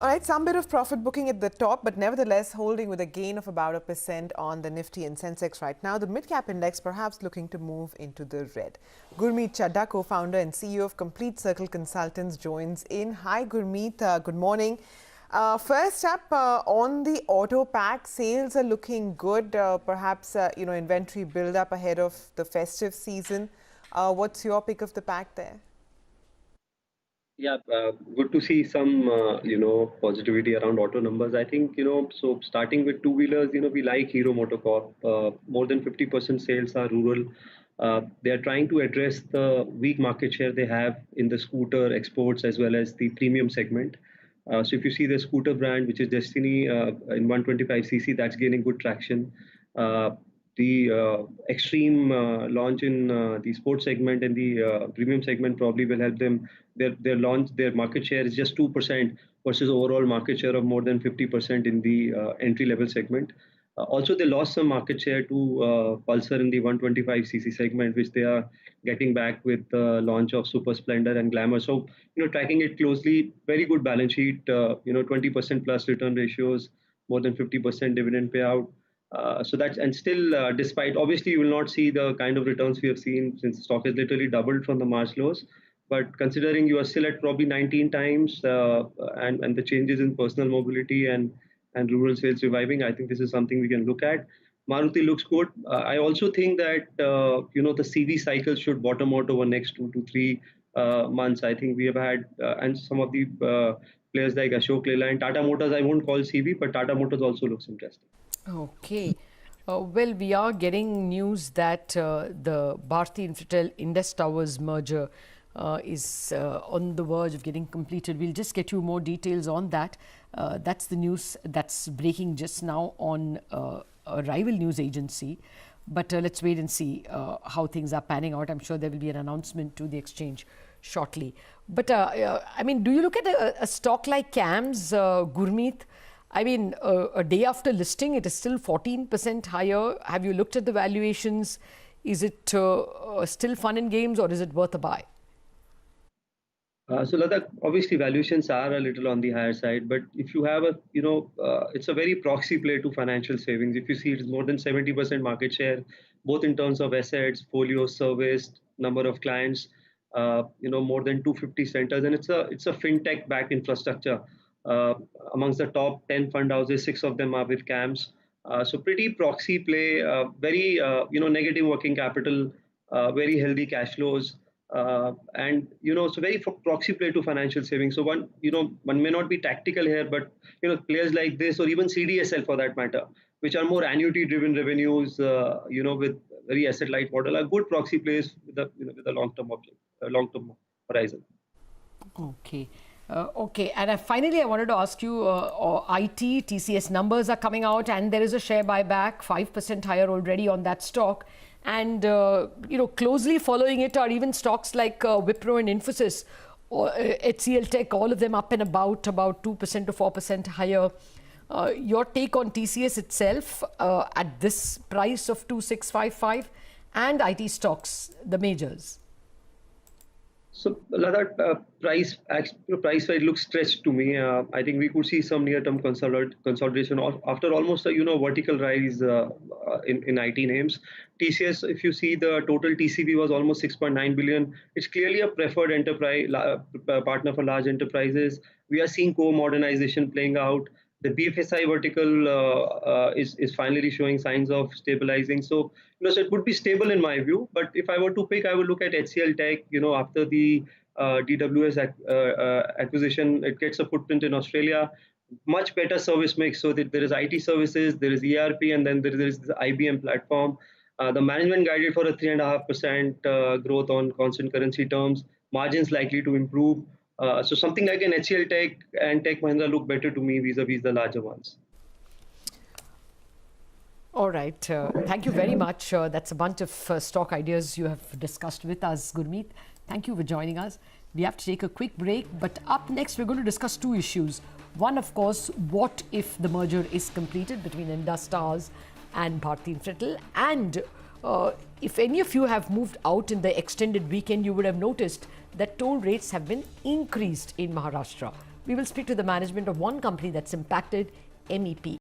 All right, some bit of profit booking at the top, but nevertheless holding with a gain of about 1% on the Nifty and Sensex right now. The mid-cap index perhaps looking to move into the red. Gurmeet Chadha, co-founder and CEO of Complete Circle Consultants, joins in. Hi, Gurmeet. Good morning. First up, on the auto pack, sales are looking good. Perhaps, inventory build up ahead of the festive season. What's your pick of the pack there? Yeah, good to see some, positivity around auto numbers. I think, so starting with two-wheelers, we like Hero MotoCorp. More than 50% sales are rural. They are trying to address the weak market share they have in the scooter exports as well as the premium segment. So if you see the scooter brand, which is Destiny in 125cc, that's gaining good traction. Uh, the extreme launch in the sports segment and the premium segment probably will help them. Their market share is just 2% versus overall market share of more than 50% in the entry level segment. Also, they lost some market share to Pulsar in the 125cc segment, which they are getting back with the launch of Super Splendor and Glamour. So, tracking it closely, very good balance sheet. 20% plus return ratios, more than 50% dividend payout. So that's and still, despite obviously you will not see the kind of returns we have seen since stock has literally doubled from the March lows. But considering you are still at probably 19 times, and the changes in personal mobility and rural sales reviving, I think this is something we can look at. Maruti looks good. I also think that the CV cycle should bottom out over next 2 to 3 months. I think we have had and some of the players like Ashok Leyland, Tata Motors. I won't call CV, but Tata Motors also looks interesting. Okay. Well, we are getting news that the Bharti Infratel Indus Towers merger is on the verge of getting completed. We'll just get you more details on that. That's the news that's breaking just now on a rival news agency. But let's wait and see how things are panning out. I'm sure there will be an announcement to the exchange shortly. But I mean, do you look at a stock like CAMS, Gurmeet? I mean, a day after listing, it is still 14% higher. Have you looked at the valuations? Is it still fun and games, or is it worth a buy? So Ladakh, obviously valuations are a little on the higher side, but if you have it's a very proxy play to financial savings. If you see it's more than 70% market share, both in terms of assets, folio serviced, number of clients, more than 250 centers, and it's a fintech backed infrastructure. Uh, Amongst the top 10 fund houses, six of them are with CAMS. So pretty proxy play, very negative working capital, very healthy cash flows, and so very proxy play to financial savings. So one may not be tactical here, but players like this or even CDSL for that matter, which are more annuity driven revenues, with very asset light model, are good proxy plays with a long term object, long term horizon. Okay. Okay, and finally, I wanted to ask you, IT, TCS numbers are coming out, and there is a share buyback, 5% higher already on that stock. And, closely following it are even stocks like Wipro and Infosys, or HCL Tech, all of them up and about 2% to 4% higher. Your take on TCS itself at this price of 2655 and IT stocks, the majors? So that price side looks stretched to me. I think we could see some near-term consolidation after almost a vertical rise in IT names. TCS, if you see the total TCV was almost 6.9 billion. It's clearly a preferred enterprise partner for large enterprises. We are seeing co-modernization playing out. The BFSI vertical is finally showing signs of stabilizing. So, so it would be stable in my view. But if I were to pick, I would look at HCL Tech. After the DWS acquisition, it gets a footprint in Australia. Much better service mix. So that there is IT services, there is ERP, and then there is the IBM platform. The management guided for a 3.5% growth on constant currency terms. Margins likely to improve. So something like an HCL Tech and Tech Mahindra look better to me vis-a-vis the larger ones. All right. Thank you very much. That's a bunch of stock ideas you have discussed with us, Gurmeet. Thank you for joining us. We have to take a quick break, but up next, we're going to discuss two issues. One, of course, what if the merger is completed between Indus Towers and Bharti Infratel? And if any of you have moved out in the extended weekend, you would have noticed that toll rates have been increased in Maharashtra. we will speak to the management of one company that's impacted, MEP.